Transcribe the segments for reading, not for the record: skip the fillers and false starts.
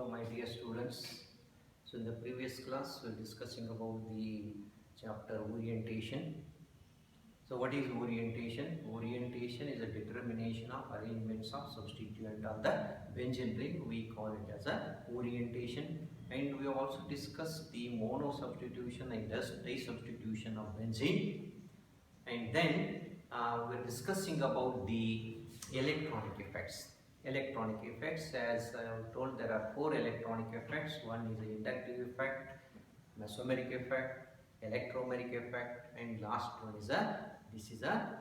Hello my dear students. So in the previous class we were discussing about the chapter orientation. So what is orientation? Orientation is a determination of arrangements of substituent of the benzene ring. We call it as a orientation, and we also discussed the mono substitution and disubstitution of benzene, and then we're discussing about the electronic effects. Electronic effects, as I have told, there are four electronic effects. One is the inductive effect, mesomeric effect, electromeric effect, and last one is a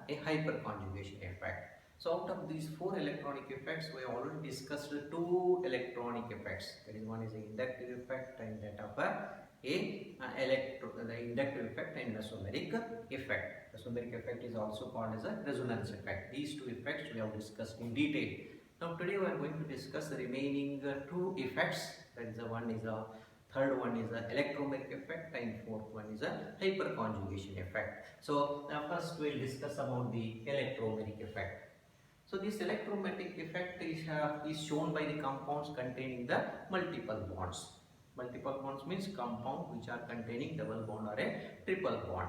hyperconjugation effect. So out of these four electronic effects, we have already discussed two electronic effects. That is, one is the inductive effect and that of the inductive effect and mesomeric effect. Mesomeric effect is also called as a resonance effect. These two effects we have discussed in detail. Now today we are going to discuss the remaining two effects. That is, one is a third one is a electromeric effect and fourth one is a hyperconjugation effect. So now first we will discuss about the electromeric effect. So this electromagnetic effect is shown by the compounds containing the multiple bonds. Multiple bonds means compound which are containing double bond or a triple bond.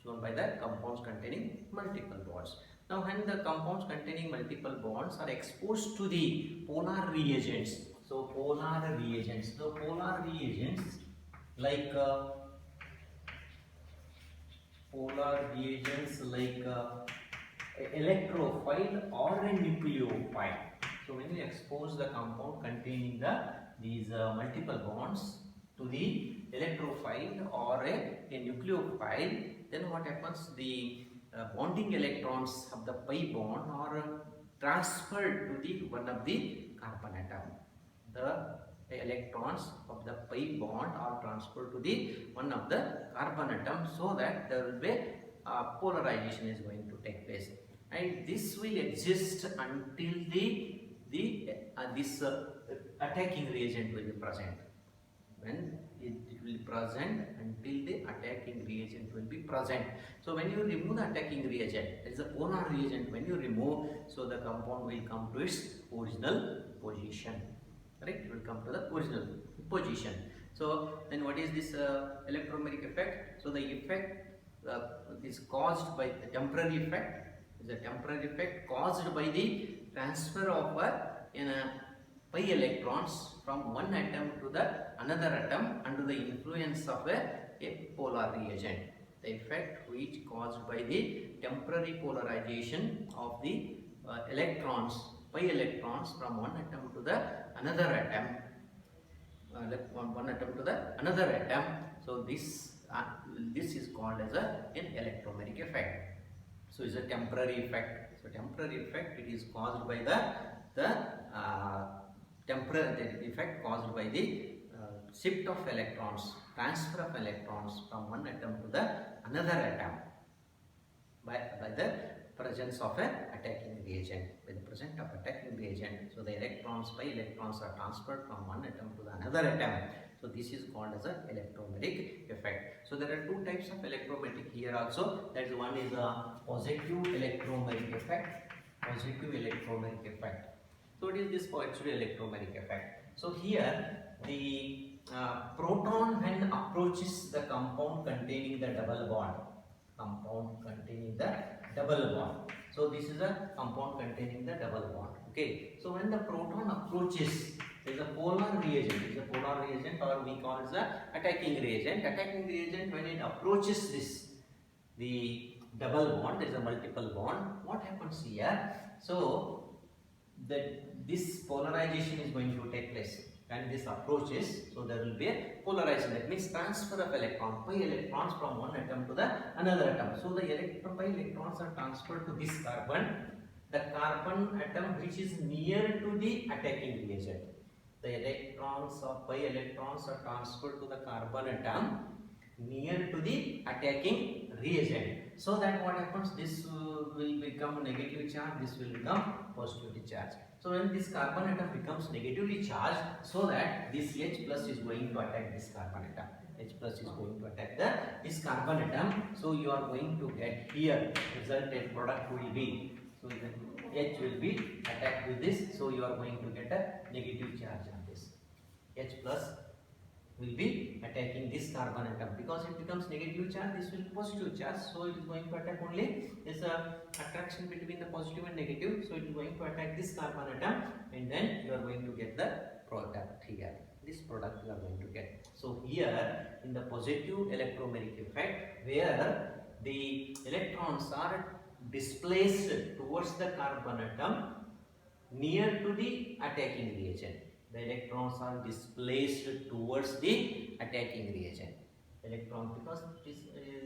Shown by the compounds containing multiple bonds. Now when the compounds containing multiple bonds are exposed to the polar reagents. So polar reagents. So polar reagents like electrophile or a nucleophile. So when you expose the compound containing these multiple bonds to the electrophile or a nucleophile, then what happens? The bonding electrons of the pi bond are transferred to the one of the carbon atom. The electrons of the pi bond are transferred to the one of the carbon atom, so that there will be polarization is going to take place, and this will exist until this attacking reagent will be present. When it will be present until the attacking reagent will be present. So when you remove the attacking reagent, that is a polar reagent, when you remove, so the compound will come to its original position. Correct? It will come to the original position. So then what is this electromeric effect? So the effect is caused by the temporary effect. Is a temporary effect caused by the transfer of pi electrons from one atom to the another atom under the influence of a polar reagent. The effect which caused by the temporary polarization of the electrons, pi electrons from one atom to the another atom, one atom to the another atom. So this is called as an electromeric effect. So it's a temporary effect. So temporary effect, it is caused by the temporary effect caused by the shift of electrons, transfer of electrons from one atom to the another atom by the presence of an attacking reagent. By the presence of attacking reagent, so the electrons, pi electrons are transferred from one atom to the another atom. So this is called as an electromeric effect. So there are two types of electromeric here also. That is, one is a positive electromeric effect. Positive electromeric effect. So what is this positive electromeric effect? So here the proton when approaches the compound containing the double bond. Compound containing the double bond. So this is a compound containing the double bond. Okay. So when the proton approaches, there is a polar reagent. It is a polar reagent, or we call it the attacking reagent. Attacking reagent, when it approaches the double bond, there is a multiple bond. What happens here? So this polarization is going to take place. And this approaches, so there will be a polarization. That means transfer of electron, pi electrons from one atom to the another atom. So the pi electrons are transferred to this carbon, the carbon atom which is near to the attacking reagent. The electrons of pi electrons are transferred to the carbon atom near to the attacking reagent. So that what happens? This will become negative charge. This will become positively charged. So when this carbon atom becomes negatively charged, so that this H plus is going to attack this carbon atom. H plus is going to attack this carbon atom. So you are going to get here resultant product will be, so H will be attacked with this. So you are going to get a negative charge on this. H plus will be attacking this carbon atom because it becomes negative charge, this will be positive charge, so it is going to attack only this attraction between the positive and negative, so it is going to attack this carbon atom, and then you are going to get the product here. This product you are going to get. So here in the positive electromeric effect, where the electrons are displaced towards the carbon atom near to the attacking reagent. The electrons are displaced towards the attacking reagent. Because this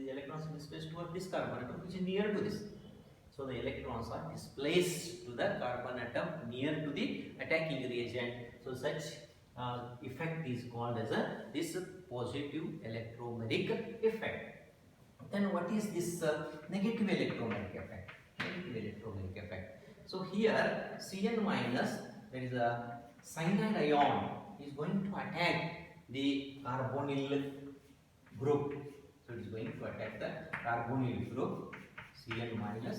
electrons are displaced towards this carbon atom which is near to this. So the electrons are displaced to the carbon atom near to the attacking reagent. So such effect is called as this positive electromeric effect. Then what is this negative electromeric effect? Negative electromeric effect. So here Cn minus, there is a cyanide ion, is going to attack the carbonyl group. So it is going to attack the carbonyl group Cn minus.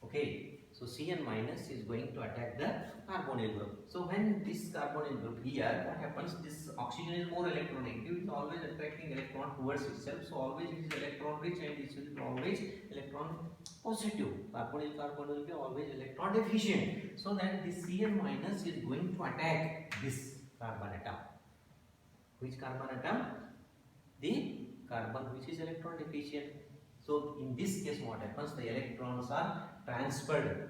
Okay, so Cn minus is going to attack the carbonyl group. So when this carbonyl group here, what happens? This oxygen is more electronegative, it is always attracting electron towards itself. So always it is electron rich and it is always electron positive. Carbonyl will be always electron deficient. So that this Cn minus is going to attack this carbon atom. Which carbon atom? The carbon which is electron deficient. So in this case what happens? The electrons are transferred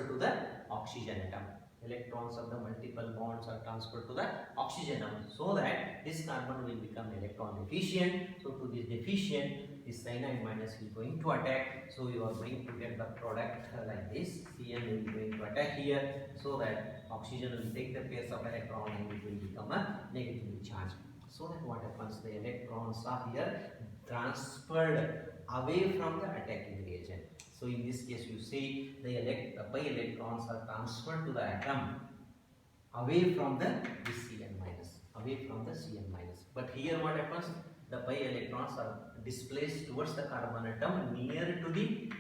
to the oxygen atom. Electrons of the multiple bonds are transferred to the oxygen atom, so that this carbon will become electron deficient. So to this deficient, this cyanide minus is going to attack. So you are going to get the product like this. Cn will be going to attack here, so that oxygen will take the place of electron and it will become a negatively charged. So that what happens? The electrons are here transferred away from the attacking reagent. So in this case you see the pi electrons are transferred to the atom away from the Cn minus, But here what happens? The pi electrons are displaced towards the carbon atom near to the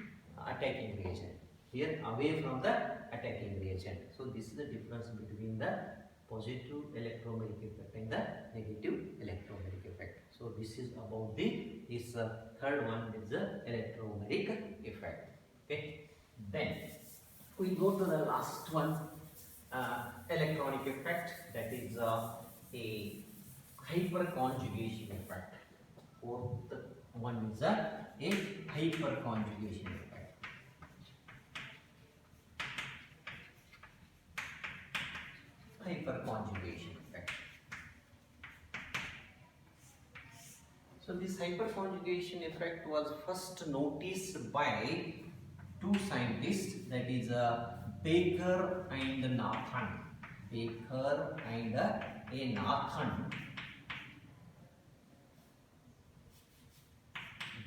attacking reagent. Here away from the attacking reagent. So this is the difference between the positive electromeric effect and the negative electromeric effect. So this is about this third one is the electromeric effect. Okay, then we go to the last one, electronic effect, that is a hyperconjugation effect. Fourth one is a hyperconjugation effect. Hyperconjugation effect. So this hyperconjugation effect was first noticed by two scientists, that is Baker and Nathan. Baker and Nathan.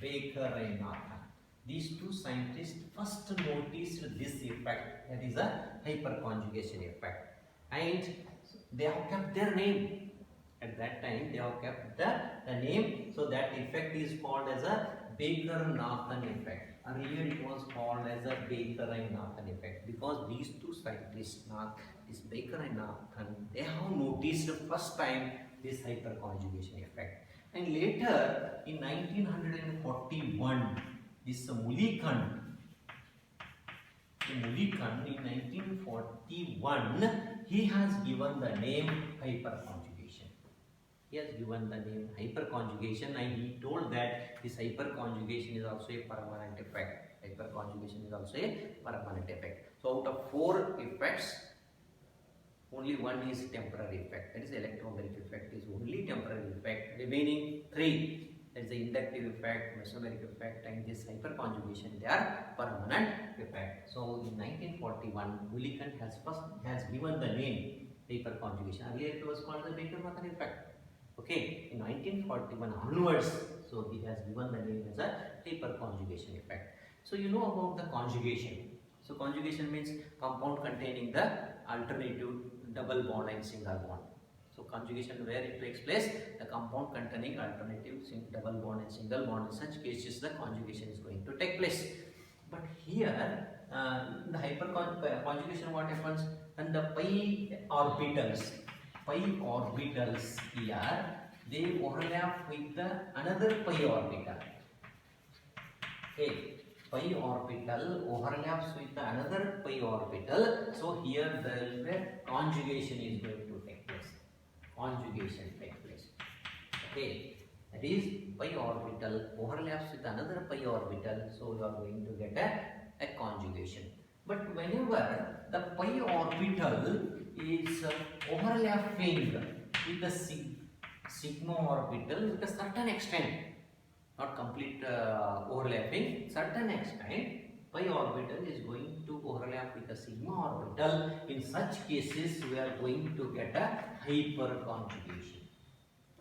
Baker and Nathan. These two scientists first noticed this effect, that is a hyperconjugation effect, and they have kept their name. At that time they have kept the name, so that effect is called as a Baker-Nathan effect. Earlier it was called as a Baker and Nathan effect, because these two scientists, this Baker and Nathan, they have noticed the first time this hyperconjugation effect. And later in 1941, this Mulliken in 1941, he has given the name hyperconjugation. He has given the name hyperconjugation, and he told that this hyperconjugation is also a permanent effect. Hyperconjugation is also a permanent effect. So out of 4 effects, only one is temporary effect. That is electromeric effect is only temporary effect. Remaining 3, that is the inductive effect, mesomeric effect, and this hyperconjugation, they are permanent effect. So in 1941, Mulliken has given the name hyperconjugation. Earlier it was called the Baker-Nathan effect. Okay, in 1941 onwards, so he has given the name as a hyperconjugation effect. So you know about the conjugation. So conjugation means compound containing the alternative double bond and single bond. So conjugation, where it takes place, the compound containing alternative double bond and single bond. In such cases, the conjugation is going to take place. But here, the hyperconjugation, what happens? When the pi orbitals, pi orbitals here, they overlap with the another pi orbital. Okay, pi orbital overlaps with another pi orbital. So here the conjugation is going to take place. Conjugation take place. Okay, that is pi orbital overlaps with another pi orbital. So you are going to get a conjugation. But whenever the pi orbital is overlapping with the sigma orbital with a certain extent, not complete overlapping, certain extent, pi orbital is going to overlap with a sigma orbital. In such cases, we are going to get a hyperconjugation.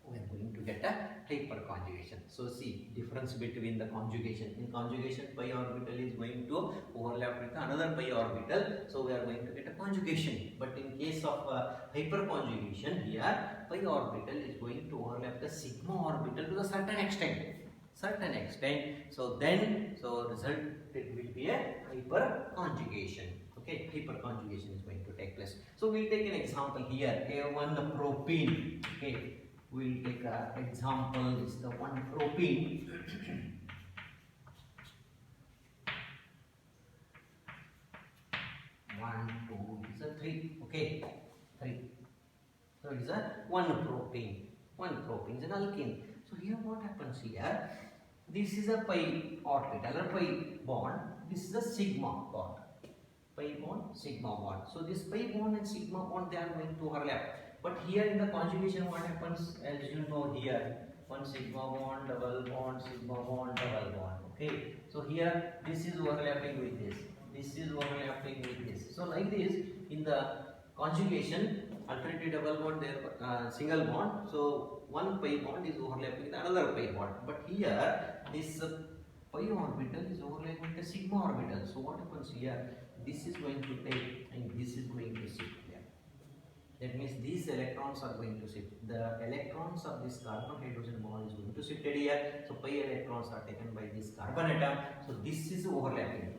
We are going to get a hyperconjugation. So see difference between the conjugation. In conjugation, pi orbital is going to overlap with another pi orbital. So we are going to get a conjugation. But in case of hyperconjugation, here pi orbital is going to overlap the sigma orbital to a certain extent. So then, result it will be a hyperconjugation. Okay, hyperconjugation is going to take place. So we'll take an example here. One propene. Okay, we'll take an example. Is the one propene. 1, 2 is a 3. Okay, 3. So it is a one propene. One propene is an alkene. So here what happens here? This is a pi orbital or pi bond. This is a sigma bond. Pi bond, sigma bond. So this pi bond and sigma bond, they are going to overlap. But here in the conjugation, what happens? As you know here, one sigma bond, double bond, sigma bond, double bond. Okay. So here this is overlapping with this. This is overlapping with this. So like this, in the conjugation, alternative double bond, there single bond. So one pi bond is overlapping with another pi bond. But here this pi orbital is overlapping with the sigma orbital. So what happens here? This is going to take and this is going to shift here. That means these electrons are going to shift. The electrons of this carbon hydrogen bond is going to shift here. So pi electrons are taken by this carbon atom. So this is overlapping.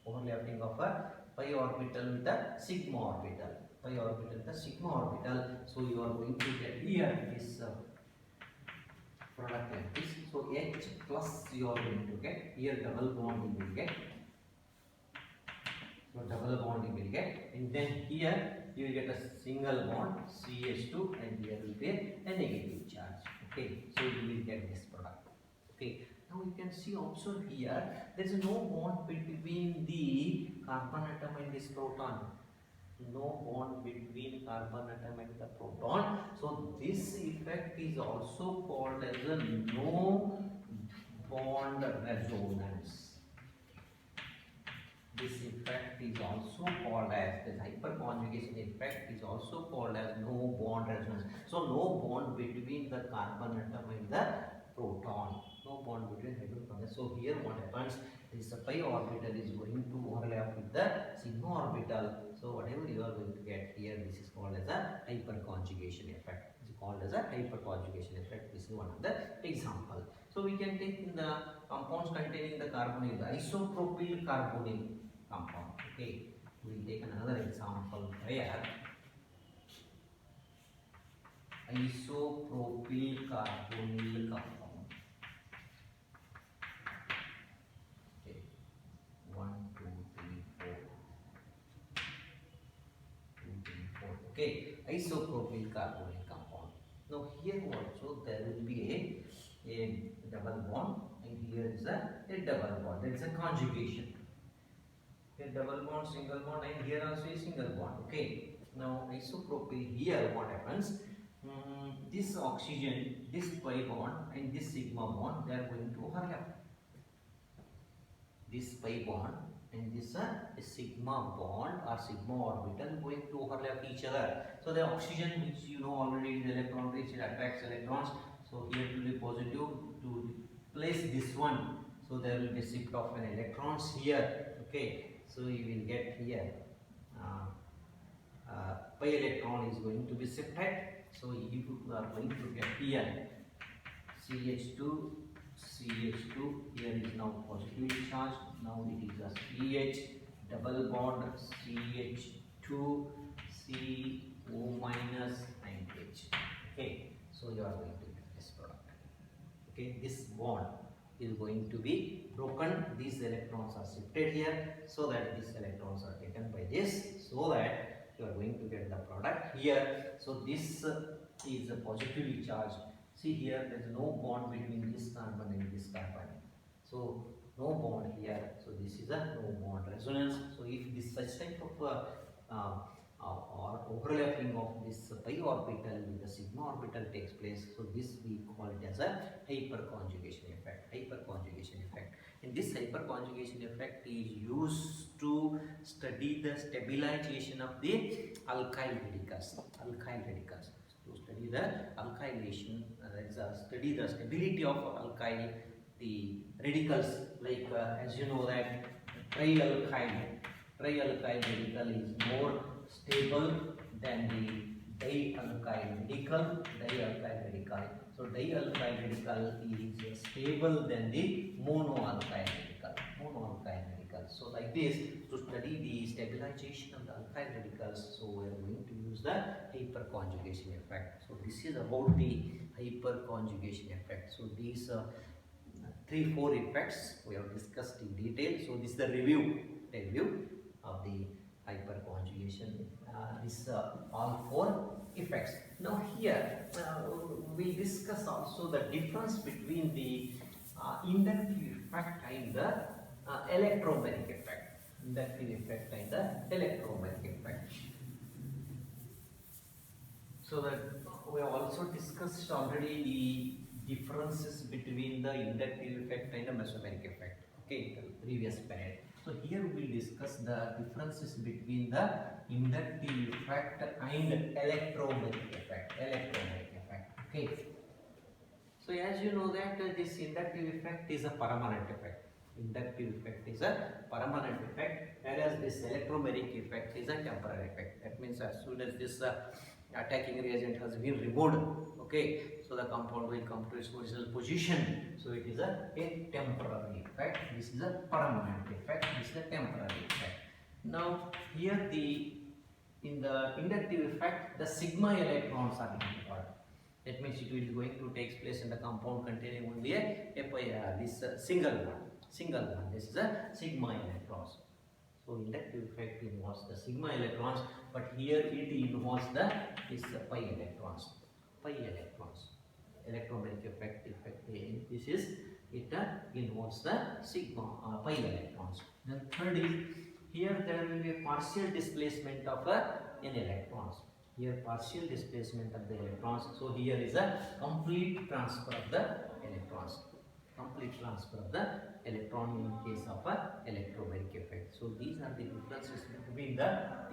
Overlapping of a pi orbital with the sigma orbital. Pi orbital with the sigma orbital. So you are going to get here this product like this. So H plus you are going to get. Here double bond you will get. So double bond you will get. And then here you will get a single bond CH2 and here will be a negative charge. Okay. So you will get this product. Okay. Now you can see observe here there is no bond between the carbon atom and this proton. No bond between carbon atom and the proton. So this effect is also called as a no bond resonance. This effect is also called as the hyperconjugation effect is also called as no bond resonance. So no bond between the carbon atom and the proton. No bond between hydrogen. So here what happens is the pi orbital is going to overlap with the sigma orbital. So whatever you are going to get here, this is called as a hyperconjugation effect. It is called as a hyperconjugation effect. This is one of the example. So we can take in the compounds containing the carbonyl, the isopropyl carbonyl compound. Okay, we will take another example where isopropyl carbonyl compound. 1, 2, 3, 4. 2, 3, 4. Okay, isopropyl carbonyl compound. Now here also there will be a double bond and here is a double bond. There is a conjugation. Here double bond, single bond and here also a single bond. Okay. Now isopropyl here what happens? This oxygen, this pi bond and this sigma bond, they are going to overlap. This pi bond and this sigma bond or sigma orbital going to overlap each other. So the oxygen, which you know already is electron rich, it attracts electrons. So here it will be positive to place this one. So there will be shift of an electrons here. Okay. So you will get here pi electron is going to be shifted. So you are going to get here CH2, CH2, here is now positively charged, now it is a CH, double bond CH2, O minus and H. Okay, so you are going to get this product. Okay, this bond is going to be broken. These electrons are shifted here, so that these electrons are taken by this, so that you are going to get the product here. So this is positively charged. See here, there is no bond between this carbon and this carbon. So no bond here. So this is a no bond resonance. So if this such type of or overlapping of this pi orbital with the sigma orbital takes place, so this we call it as a hyperconjugation effect. Hyperconjugation effect. And this hyperconjugation effect is used to study the stabilization of the alkyl radicals. Alkyl radicals. To study the alkylation, study the stability of alkyl, the radicals, like as you know that trialkyl radical is more stable than the dialkyl radical. So dialkyl radical is stable than the monoalkyl radical. So like this, to study the stabilization of the alkyl radicals, so we are going to use the hyperconjugation effect. So this is about the hyperconjugation effect. So these 3-4 effects we have discussed in detail. So this is the review of the hyperconjugation, all 4 effects. Now here we discuss also the difference between the inductive effect and the electromagnetic effect. Inductive effect and the electromagnetic effect. So that we have also discussed already the differences between the inductive effect and the mesomeric effect. Okay, the previous period. So here we will discuss the differences between the inductive effect and electromagnetic effect. Okay. So as you know that this inductive effect is a permanent effect. Inductive effect is a permanent effect, whereas this electromagnetic effect is a temporary effect. That means as soon as this attacking reagent has been removed, okay, so the compound will come to its original position. So it is a temporary effect. This is a permanent effect. This is a temporary effect. Now here in the inductive effect, the sigma electrons are involved. That means it will going to take place in the compound containing only this single one. This is a sigma electrons. So inductive effect involves the sigma electrons, but here it involves this pi electrons. Electromagnetic effect. This is it involves the sigma pi electrons. Then third is here there will be a partial displacement of n electrons. Here partial displacement of the electrons. So here is a complete transfer of the electrons. Complete transfer of the electron in case of electromagnetic effect. So these are the differences between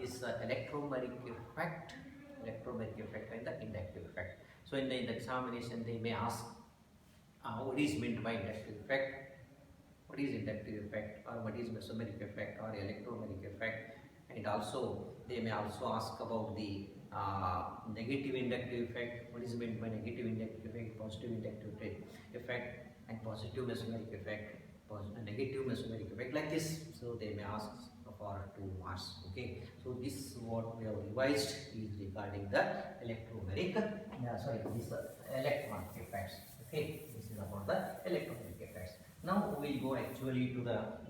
this electromagnetic effect and the inductive effect. So in the examination they may ask what is meant by inductive effect, what is inductive effect, or what is mesomeric effect or electromagnetic effect, and also they may also ask about the negative inductive effect, what is meant by negative inductive effect, positive inductive effect, and positive mesomeric effect, negative mesomeric effect, like this. So they may ask for 2 marks. Okay, so this what we have revised is regarding the electromagnetic this electronic effects. Okay, this is about the electromagnetic effects. Now we will go actually to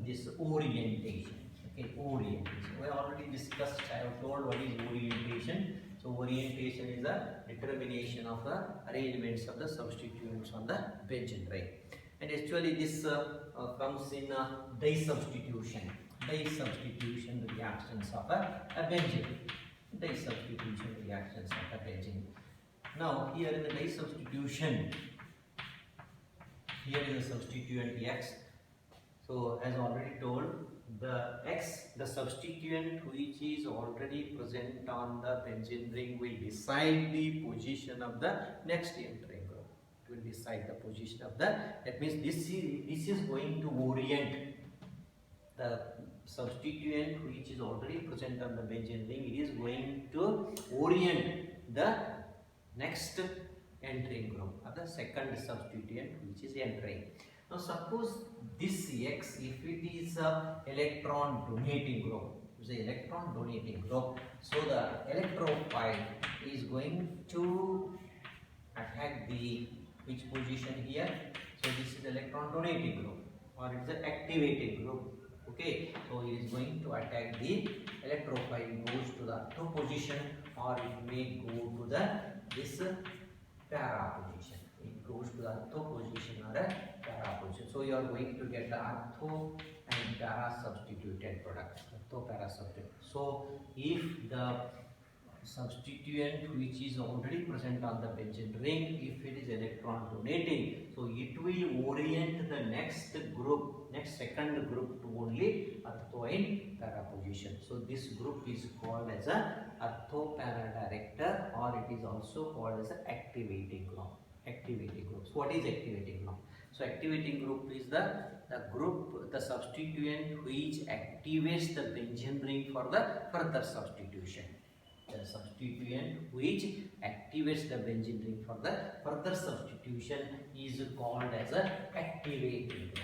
this orientation. Okay, orientation. We already discussed, I have told what is orientation. So orientation is the determination of the arrangements of the substituents on the Benzene ring. And actually this comes in disubstitution reactions of a benzene. Disubstitution reactions of a benzene. Now here in the disubstitution, here is the substituent X. So as already told, the X, the substituent which is already present on the benzene ring, will decide the position of the next entering group. It will decide the position of that means this is going to orient the substituent which is already present on the benzene ring. It is going to orient the next entering group or the second substituent which is entering. Now suppose this X, if it is a electron donating group, is the electron donating group. So the electrophile is going to attack the which position here? So this is electron donating group or it's the activating group. Okay, so it is going to attack the electrophile, goes to the ortho position or it may go to the this para position. It goes to the ortho position or a para position. So you are going to get the ortho and para substituted product. Ortho para substitute. So if the substituent which is already present on the benzene ring, if it is electron donating, so it will orient the next group, next second group to only ortho and para position. So this group is called as a ortho para director or it is also called as a activating group. Activating group. So what is activating group? So activating group is the group, the substituent which activates the benzene ring for the further substitution. The substituent which activates the benzene ring for the further substitution is called as a activating group.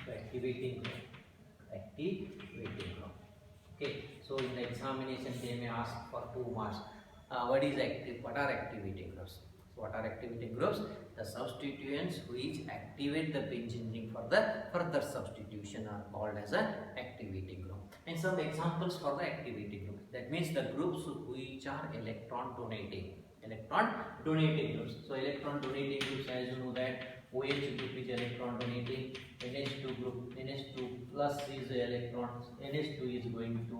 So activating group. Activating group. Okay. So in the examination they may ask for 2 marks. What are activating groups? So what are activating groups? The substituents which activate the benzene ring for the further substitution are called as a activating group. And some examples for the activating group. That means the groups which are electron donating. Electron donating groups. So electron donating groups, as you know that OH group is electron donating, NH2 group, NH2 plus is electrons, NH2 is going to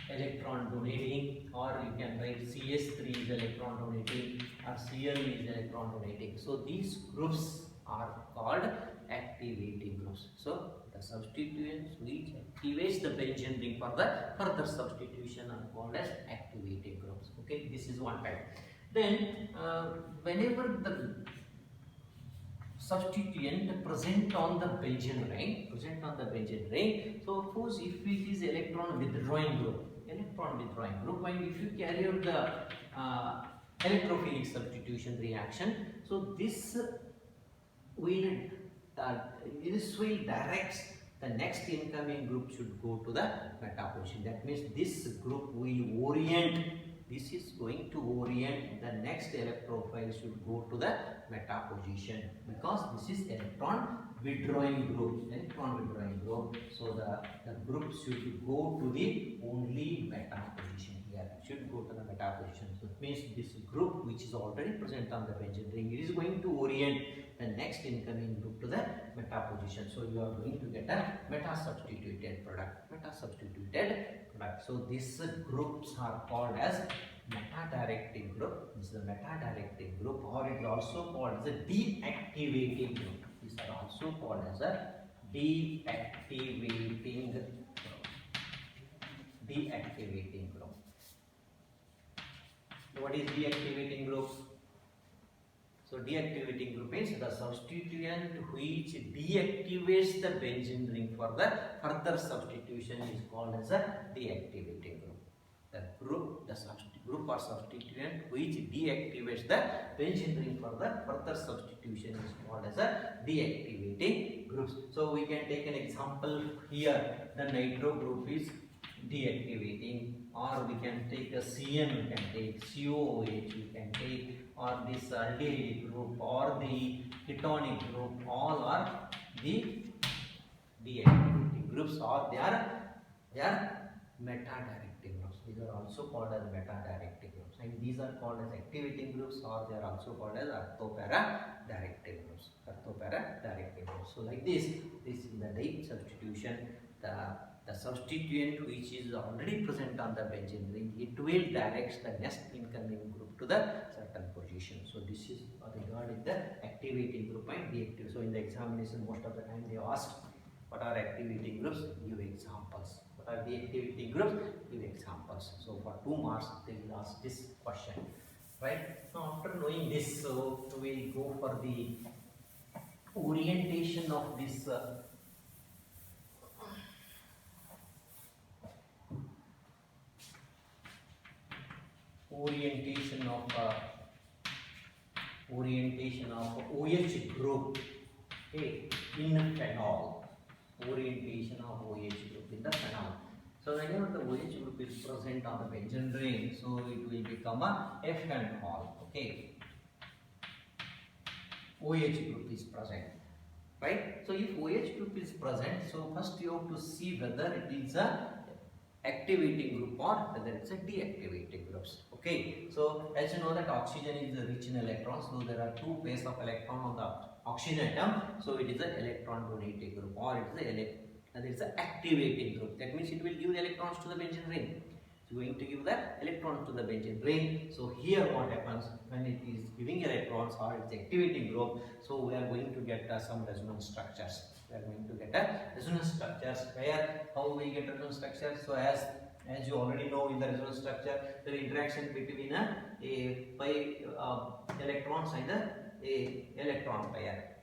electron donating, or you can write CS3 is electron donating or Cl is electron donating. So these groups are called activating groups. So the substituents which activates the benzene ring for the further substitution are called as activating groups. Okay, this is one type. Then whenever the substituent present on the benzene ring, so suppose if it is electron withdrawing group, and if you carry out the electrophilic substitution reaction, so this will directs the next incoming group should go to the meta position. That means this group will orient, this is going to orient the next electrophile should go to the meta position because this is electron withdrawing group. So the group should go to the only meta position here. It should go to the meta position. So it means this group which is already present on the benzene ring, it is going to orient the next incoming group to the meta position. So you are going to get a meta substituted product. So these groups are called as meta directing group. This is the meta directing group, or it is also called as a deactivating group. These are also called as a deactivating group. What is deactivating group? So deactivating group means the substituent which deactivates the benzene ring for the further substitution is called as a deactivating group. The group or substituent which deactivates the benzene ring for the further substitution is called as a deactivating group. So we can take an example here. The nitro group is deactivating, or we can take a CN, we can take COOH, we can take, or this aldehyde group or the ketonic group, all are the deactivating groups, or they are meta-directing groups. These are also called as meta-directing groups, and these are called as activating groups, or they are also called as orthopara-directing groups. So like this is the dye substitution. The substituent which is already present on the benzene ring, it will direct the next incoming group to the certain position. So this is regarding the activating group and deactivating. So in the examination, most of the time they ask what are activating groups, give examples. What are deactivating groups, give examples. So for 2 marks they will ask this question, right? Now after knowing this, so we will go for the orientation of this orientation of OH group, okay, in phenol. Orientation of OH group. between the phenol. So whenever the OH group is present on the benzene ring, so it will become a phenol. Okay, OH group is present, right? So if OH group is present, so first you have to see whether it is a activating group or whether it's a deactivating groups. Okay, so as you know that oxygen is rich in electrons, so there are two pairs of electron on the oxygen atom, so it is an electron donating group or it is an activating group. That means it will give electrons to the benzene ring. It's going to give the electron to the benzene ring. So here what happens when it is giving electrons or it's activating group, so we are going to get some resonance structures. We are going to get a resonance structures where how we get resonance structure. So as you already know in the resonance structure, the interaction between a pi electrons and a electron pair.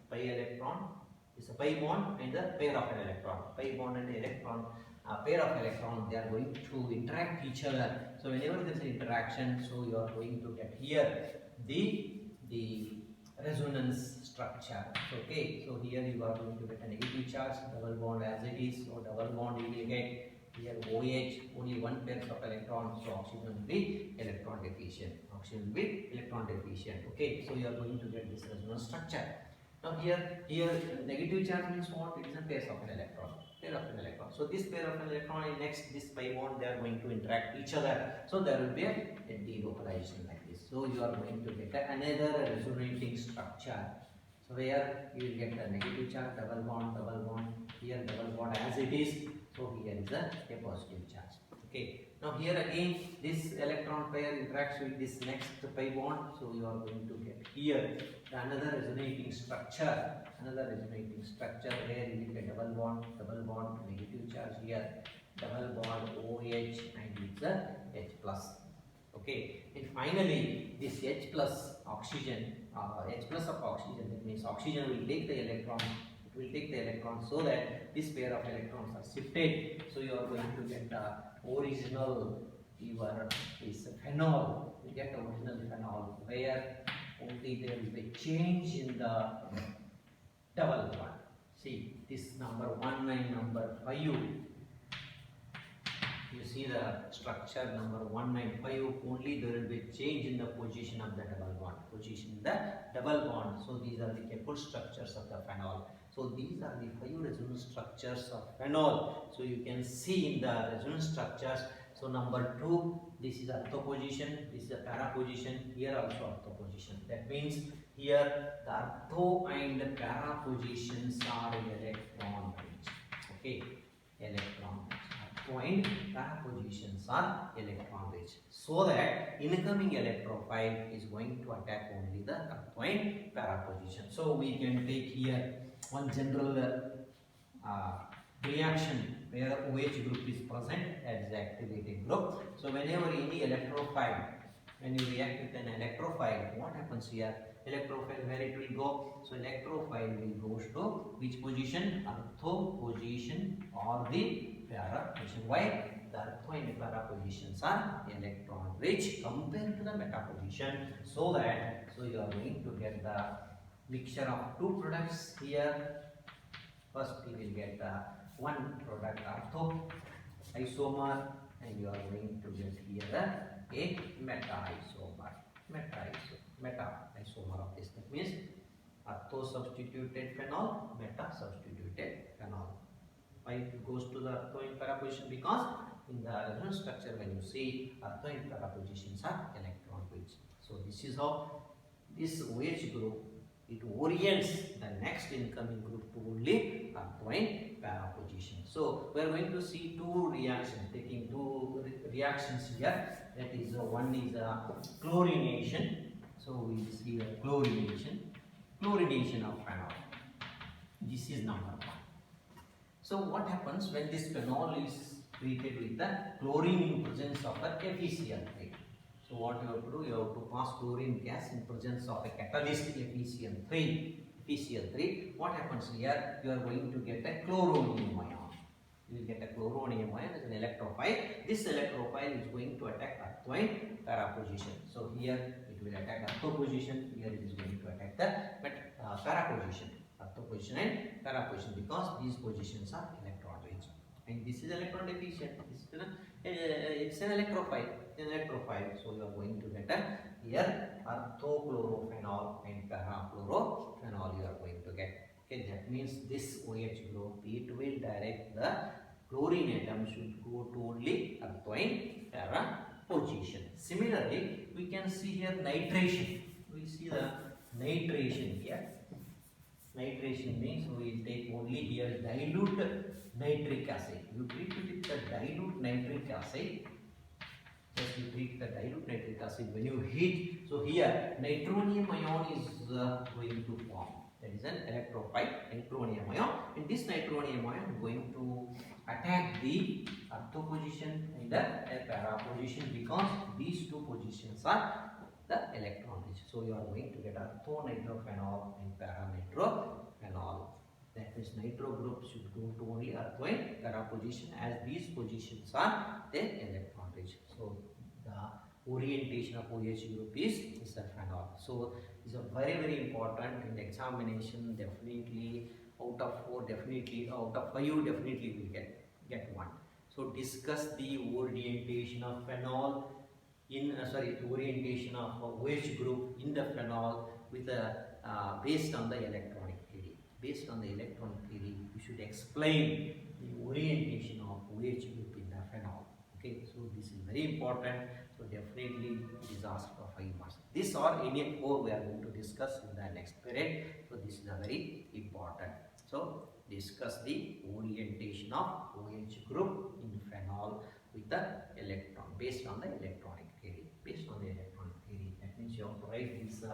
Pi electron is a pi bond and the pair of an electron. Pi bond and electron, pair of electron, they are going to interact each other. So whenever there is an interaction, so you are going to get here the resonance structure. Okay, so here you are going to get a negative charge, double bond as it is. So double bond you will get here OH, only one pair of electrons, so oxygen will be electron deficient. Oxygen will be electron deficient. Okay, so you are going to get this resonance structure. Now here negative charge means what? It is a pair of an electron. Pair of an electron. So this pair of an electron and next this pi bond, they are going to interact each other. So there will be a delocalization like this. So you are going to get another resonating structure. So where you will get the negative charge, double bond, here double bond as it is. So here is a positive charge. Okay. Now here again this electron pair interacts with this next pi bond. So you are going to get here another resonating structure. Another resonating structure where you will get double bond, negative charge here, double bond OH and it's a H plus. Okay, and finally this H plus oxygen, H plus of oxygen, that means oxygen will take the electron, it will take the electron so that this pair of electrons are shifted. So you are going to get the original is phenol. You get the original phenol where only there will be change in the double bond. See this number 1 and number 5. You see the structure number 1 and 5, only there will be change in the position of the double bond. So these are the chemical structures of the phenol. So these are the 5 resonance structures of phenol. So you can see in the resonance structures. So number 2, this is ortho position, this is a para position, here also ortho position. That means here the ortho and para positions are electron rich. Okay, electron rich. Ortho and para positions are electron rich. So that incoming electrophile is going to attack only the ortho and para position. So we can take here one general reaction where OH group is present as the activating group. So whenever any electrophile, when you react with an electrophile, what happens here? Electrophile, where it will go? So electrophile will go to which position? Ortho position or the para position. Why? The ortho and para positions are electron rich compared to the meta position. So you are going to get the mixture of two products here. First we will get the one product ortho isomer, and you are going to get here a meta isomer of this. That means ortho substituted phenol, meta substituted phenol. Why it goes to the ortho and para position? Because in the resonance structure when you see ortho and para positions are electron rich. So this is how this OH group, it orients the next incoming group to only ortho and para position. So we are going to see two reactions, taking two reactions here. That is one is chlorination. So we will see the chlorination of phenol. This is number 1. So what happens when this phenol is treated with the chlorine in presence of a FeCl3? So what you have to do, you have to pass chlorine gas in presence of a catalyst FeCl3. What happens here? You are going to get a chloronium ion. You will get a chloronium ion as an electrophile. This electrophile is going to attack ortho and para position. So here it will attack ortho position. Here it is going to attack the para position. Ortho position and para position, because these positions are electron rich. and this is electron deficient. This is it's an electrophile. So you are going to get a here orthochlorophenol and parachlorophenol you are going to get. Okay, that means this OH group, it will direct the chlorine atom should go to only ortho and para position. Similarly, we can see here nitration. We see the nitration here. Nitration means we will take only here dilute nitric acid. You treat it with the dilute nitric acid. Just you treat the dilute nitric acid when you heat. So here nitronium ion is going to form. That is an electrophile nitronium ion. And this nitronium ion is going to attack the ortho position and the para position because these two positions are the electron rich. So you are going to get ortho nitrophenol and para nitrophenol. That means nitro group should go to only ortho and para position as these positions are the electron rich. So the orientation of OH group is the phenol. So it's a very important in the examination. Definitely out of 4, definitely out of 5, definitely we get 1. So discuss the orientation of phenol in orientation of OH group in the phenol with based on the electronic theory. Based on the electronic theory, you should explain the orientation of OH group in the phenol. Okay, so this is very important. So definitely it is asked for 5 marks. This or any 4 we are going to discuss in the next period. So this is a very important. So discuss the orientation of OH group in phenol with the electron based on the electronic theory. Based on the electronic theory, that means you have to write these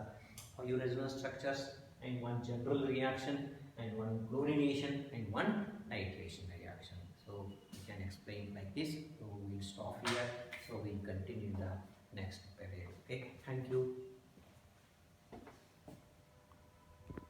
5 resonance structures and 1 general reaction and 1 chlorination and 1 nitration reaction. So we can explain like this. So we will stop here. So we will continue in the next period. Okay, thank you.